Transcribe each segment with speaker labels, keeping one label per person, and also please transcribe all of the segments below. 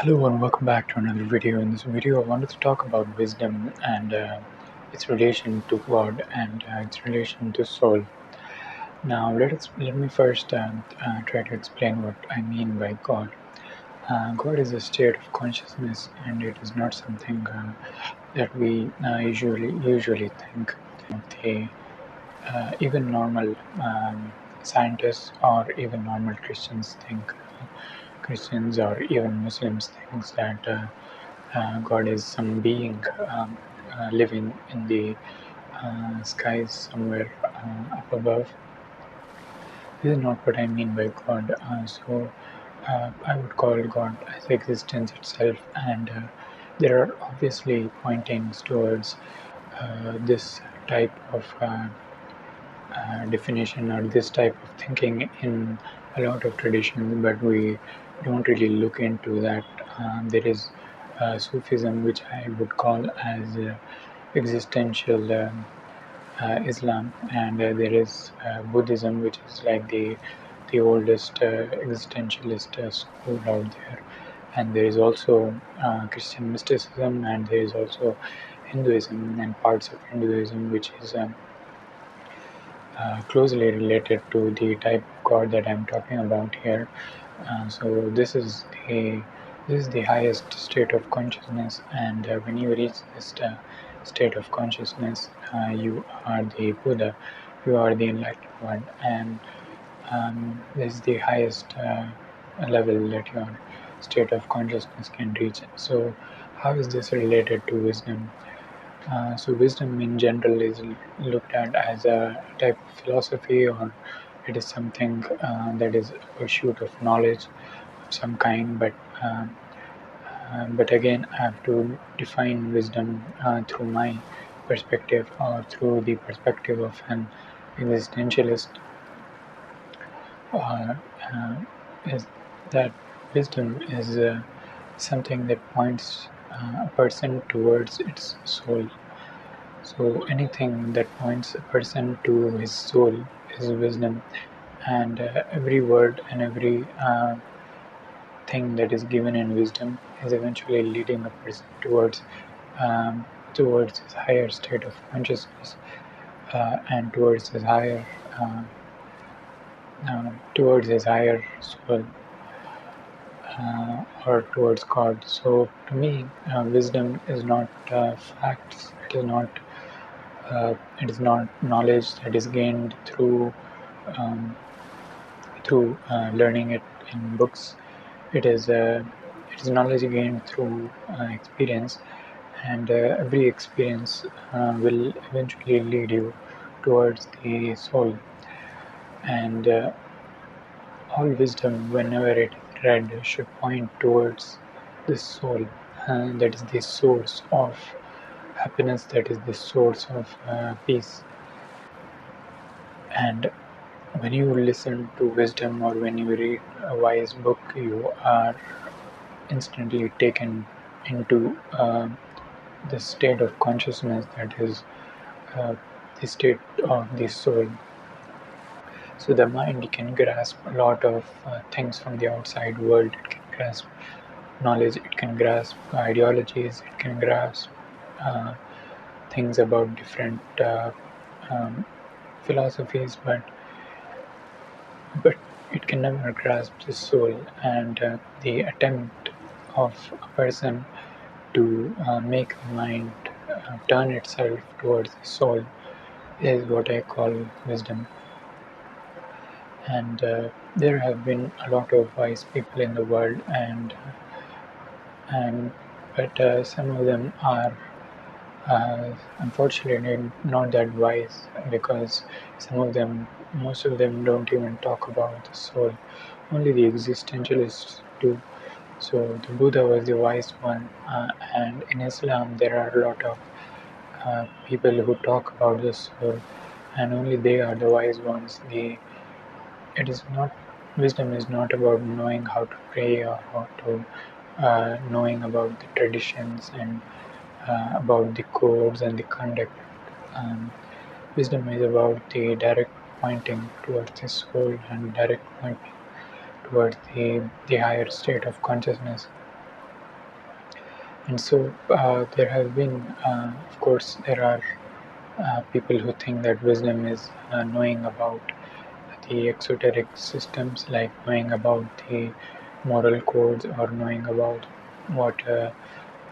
Speaker 1: Hello and welcome back to another video. In this video, I wanted to talk about wisdom and its relation to God and its relation to soul. Now, let me first try to explain what I mean by God. God is a state of consciousness, and it is not something that we usually think. The even normal scientists or even normal Christians think. Christians or even Muslims think that. God is some being living in the skies somewhere up above. This is not what I mean by God. I would call God as existence itself, and there are obviously pointings towards this type of definition or this type of thinking in a lot of traditions, but we don't really look into that. There is Sufism, which I would call as existential Islam, and there is Buddhism, which is like the oldest existentialist school out there, and there is also Christian mysticism, and there is also Hinduism and parts of Hinduism, which is closely related to the type of God that I'm talking about here. So this is the highest state of consciousness, and when you reach this state of consciousness, you are the Buddha, you are the enlightened one, and this is the highest level that your state of consciousness can reach. So, how is this related to wisdom? So wisdom in general is looked at as a type of philosophy, or it is something that is a pursuit of knowledge of some kind. But again, I have to define wisdom through my perspective or through the perspective of an existentialist. Uh, uh, is that wisdom is something that points a person towards its soul. So anything that points a person to his soul is wisdom, and every word and every thing that is given in wisdom is eventually leading a person um, towards his higher state of consciousness and uh, towards his higher soul or towards God. So to me, wisdom is not facts. It is not knowledge that is gained um, through learning it in books. It is it is knowledge gained through experience, and every experience will eventually lead you towards the soul. And all wisdom, whenever it is read, should point towards the soul. That is the source of happiness. That is the source of peace. And when you listen to wisdom or when you read a wise book, you are instantly taken into the state of consciousness that is uh, the state of the soul. So the mind can grasp a lot of things from the outside world. It can grasp knowledge, it can grasp ideologies, it can grasp uh, things about different um, philosophies, but it can never grasp the soul. And the attempt of a person to make the mind turn itself towards the soul is what I call wisdom. And there have been a lot of wise people in the world, and but some of them are unfortunately not that wise, because most of them don't even talk about the soul. Only the existentialists do. So the Buddha was the wise one, and in Islam there are a lot of people who talk about the soul, and only they are the wise ones. It is not Wisdom is not about knowing how to pray or how to knowing about the traditions and about the codes and the conduct. Um, Wisdom is about the direct pointing towards the soul and direct pointing towards the higher state of consciousness. And so there have been, of course, there are people who think that wisdom is knowing about the exoteric systems, like knowing about the moral codes or knowing about what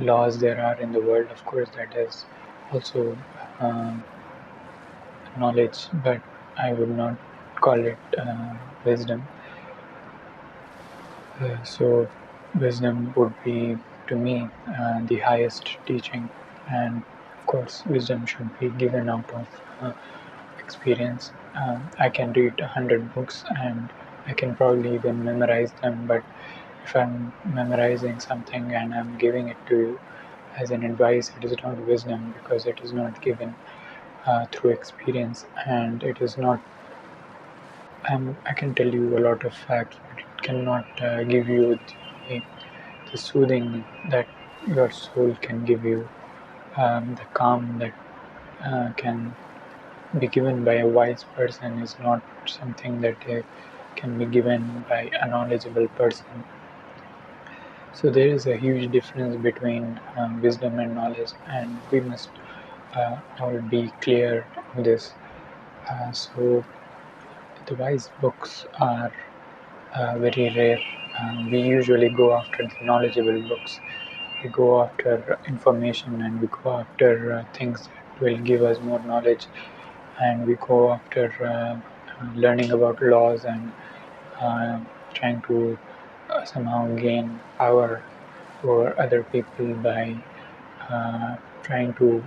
Speaker 1: laws there are in the world. Of course, that is also um, knowledge, but I would not call it wisdom. So, wisdom would be, to me, the highest teaching, and of course, wisdom should be given out of experience. I can read 100 books and I can probably even memorize them, but if I'm memorizing something and I'm giving it to you as an advice, it is not wisdom because it is not given through experience, and it is not. I can tell you a lot of facts, but it cannot give you the soothing that your soul can give you, the calm that can be given by a wise person is not something that can be given by a knowledgeable person. So there is a huge difference between wisdom and knowledge, and we must all be clear on this. So the wise books are very rare. We usually go after the knowledgeable books. We go after information and we go after things that will give us more knowledge, and we go after learning about laws and uh, trying to somehow gain power over other people by uh, trying to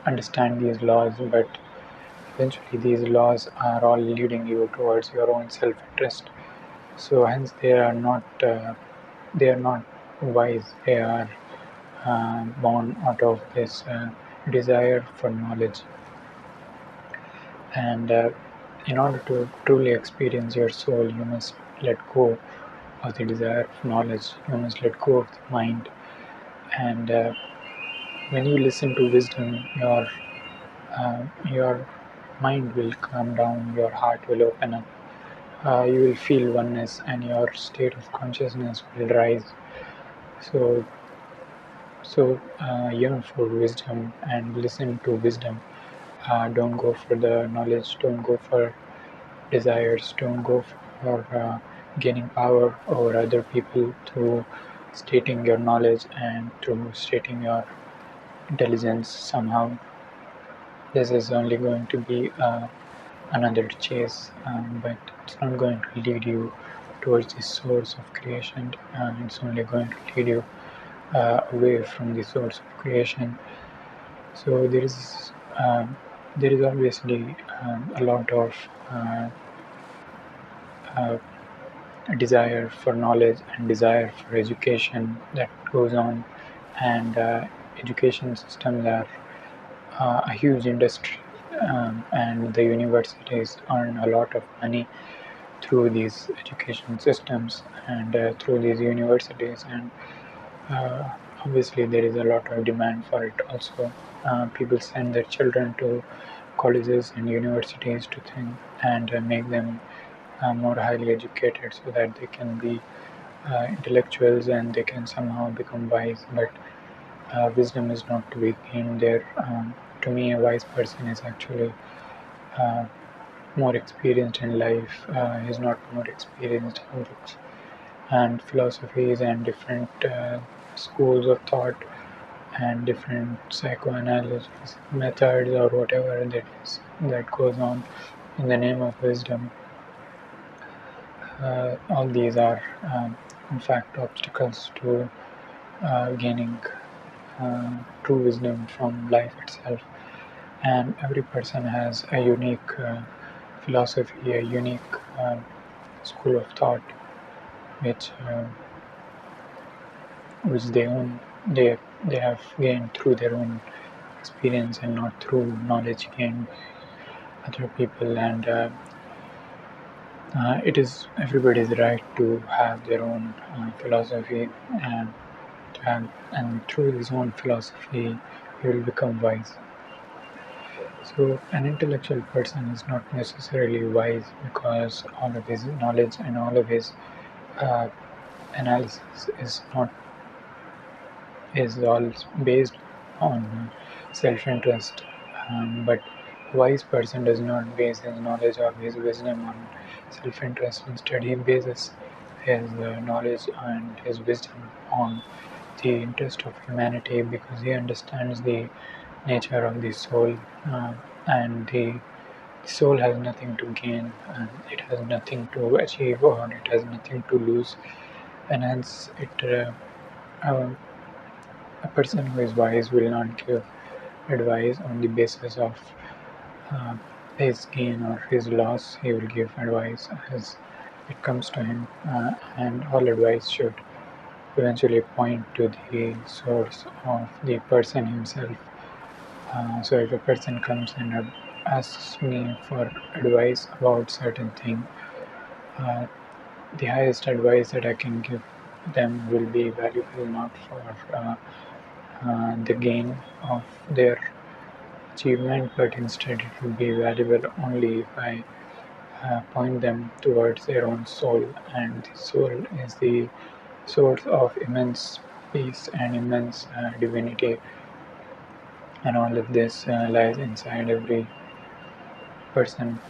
Speaker 1: understand these laws, but eventually these laws are all leading you towards your own self-interest. So hence they are not wise. They are born out of this desire for knowledge. And in order to truly experience your soul, you must let go of the desire of knowledge. You must let go of the mind. And when you listen to wisdom, your mind will calm down, your heart will open up. You will feel oneness, and your state of consciousness will rise. So, yearn for wisdom and listen to wisdom. Don't go for the knowledge. Don't go for desires. Don't go for gaining power over other people through stating your knowledge and through stating your intelligence. Somehow, this is only going to be another chase, but it's not going to lead you towards the source of creation. It's only going to lead you away from the source of creation. So there is obviously a lot of uh, desire for knowledge and desire for education that goes on, and education systems are a huge industry, and the universities earn a lot of money through these education systems and through these universities, and uh, obviously there is a lot of demand for it also. People send their children to colleges and universities to think and make them more highly educated so that they can be intellectuals and they can somehow become wise, but wisdom is not to be gained there. To me, a wise person is actually uh, more experienced in life. He's not more experienced in books and philosophies and different schools of thought and different psychoanalysis methods or whatever that goes on in the name of wisdom. All these are, in fact, obstacles to gaining true wisdom from life itself. And every person has a unique philosophy, a unique school of thought, which which they have gained through their own experience and not through knowledge gained by other people. And it is everybody's right to have their own philosophy, and and through his own philosophy he will become wise. So an intellectual person is not necessarily wise because all of his knowledge and all of his uh, analysis is not is all based on self-interest. But a wise person does not base his knowledge or his wisdom on self-interest. Instead, he bases his knowledge and his wisdom on the interest of humanity, because he understands the nature of the soul, and the soul has nothing to gain, and it has nothing to achieve, or it has nothing to lose, and hence uh, a person who is wise will not give advice on the basis of uh, his gain or his loss. He will give advice as it comes to him, and all advice should eventually point to the source of the person himself. So if a person comes and asks me for advice about certain thing, uh, the highest advice that I can give them will be valuable not for the gain of their achievement, but instead it will be valuable only if I point them towards their own soul, and the soul is the source of immense peace and immense divinity, and all of this lies inside every person.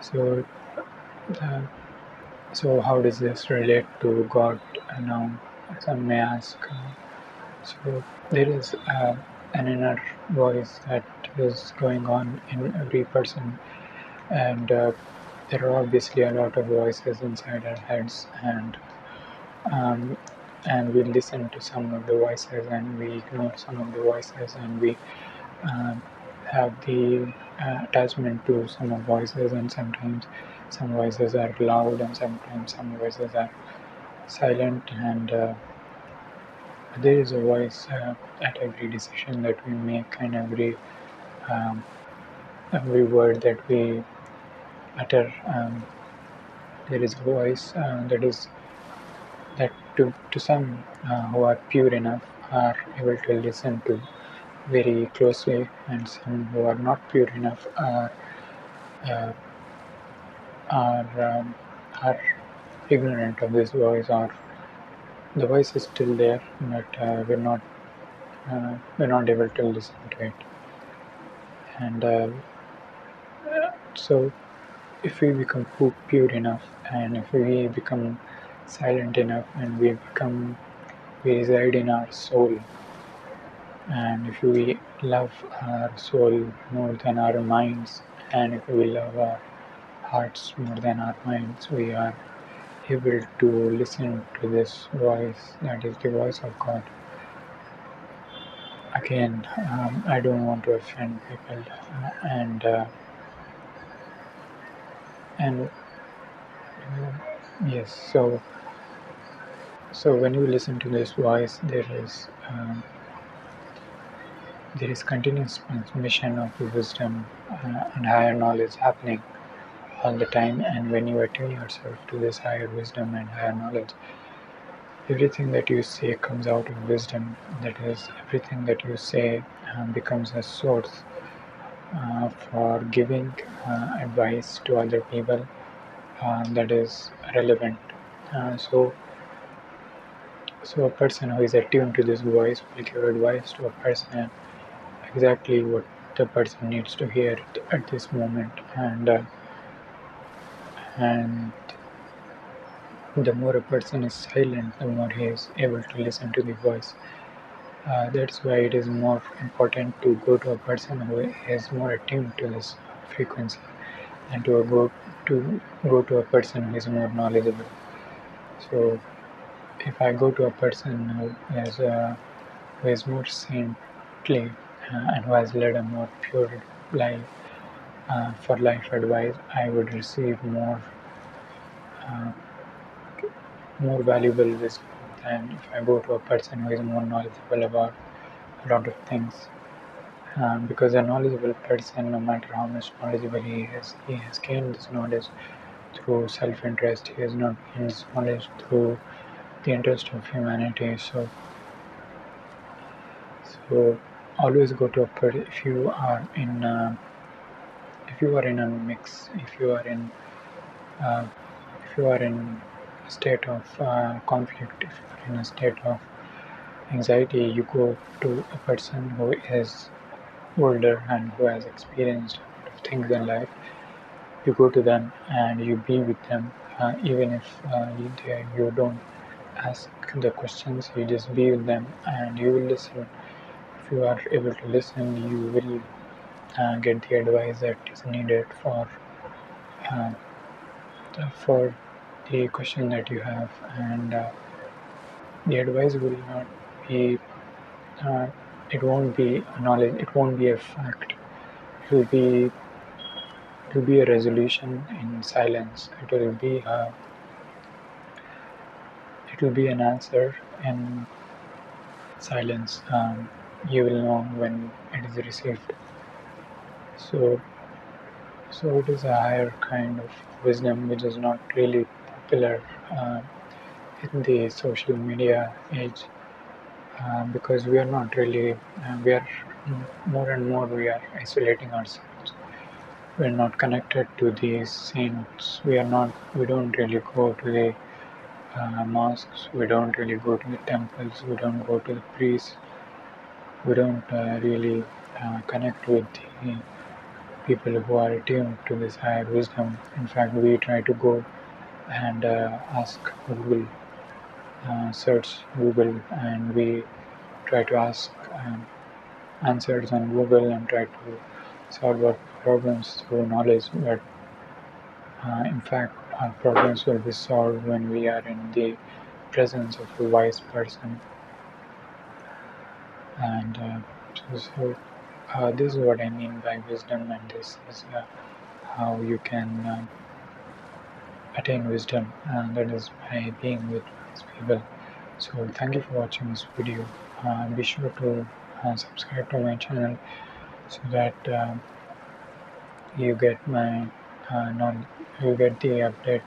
Speaker 1: So, the, so how does this relate to God? Now, some may ask. So there is an inner voice that is going on in every person, and there are obviously a lot of voices inside our heads, um, and we listen to some of the voices and we ignore some of the voices, and we um, have the attachment to some of voices, and sometimes some voices are loud and sometimes some voices are silent, and there is a voice at every decision that we make, and um, every word that we utter. There is a voice that to some who are pure enough are able to listen to very closely, and some who are not pure enough uh, are are ignorant of this voice, or the voice is still there, but we're not able to listen to it. And so, if we become pure enough, and if we become silent enough, and we reside in our soul, and if we love our soul more than our minds, and if we love our hearts more than our minds, we are able to listen to this voice, that is the voice of God. Again, I don't want to offend people, and yes, so when you listen to this voice, there is continuous transmission of wisdom and higher knowledge happening all the time. And when you attune yourself to this higher wisdom and higher knowledge, everything that you say comes out of wisdom. That is, everything that you say becomes a source for giving advice to other people that is relevant. Uh, so, so a person who is attuned to this voice will give advice to a person exactly what the person needs to hear at this moment, and the more a person is silent, the more he is able to listen to the voice. That's why it is more important to go to a person who is more attuned to this frequency than to go to a person who is more knowledgeable. So if I go to a person who is more saintly and who has led a more pure life, for life advice, I would receive uh, more valuable wisdom than if I go to a person who is more knowledgeable about a lot of things. Because a knowledgeable person, no matter how much knowledgeable he has gained this knowledge through self-interest. He has not gained this knowledge through the interest of humanity. So always go to a if you are in a mix, uh, if you are in a state of conflict, if you are in a state of anxiety, you go to a person who is older and who has experienced a lot of things in life. You go to them and you be with them, even if you don't ask the questions, you just be with them and you will listen. If you are able to listen, you will get the advice that is needed uh, for the question that you have, and the advice will not be uh, it won't be a knowledge, it won't be a fact, it will be a resolution in silence. It will be an answer in silence. You will know when it is received. So, it is a higher kind of wisdom which is not really popular uh, in the social media age, because we are not really, we are more and more we are isolating ourselves. We are not connected to the saints. We don't really go to the mosques. We don't really go to the temples. We don't go to the priests. We don't really connect with the people who are attuned to this higher wisdom. In fact, we try to go and ask Google, search Google, and we try to ask answers on Google and try to solve our problems through knowledge. But in fact, our problems will be solved when we are in the presence of a wise person. And this is what I mean by wisdom, and this is how you can attain wisdom, and that is by being with wise people. So, thank you for watching this video. Be sure to subscribe to my channel so that you get my non you get the update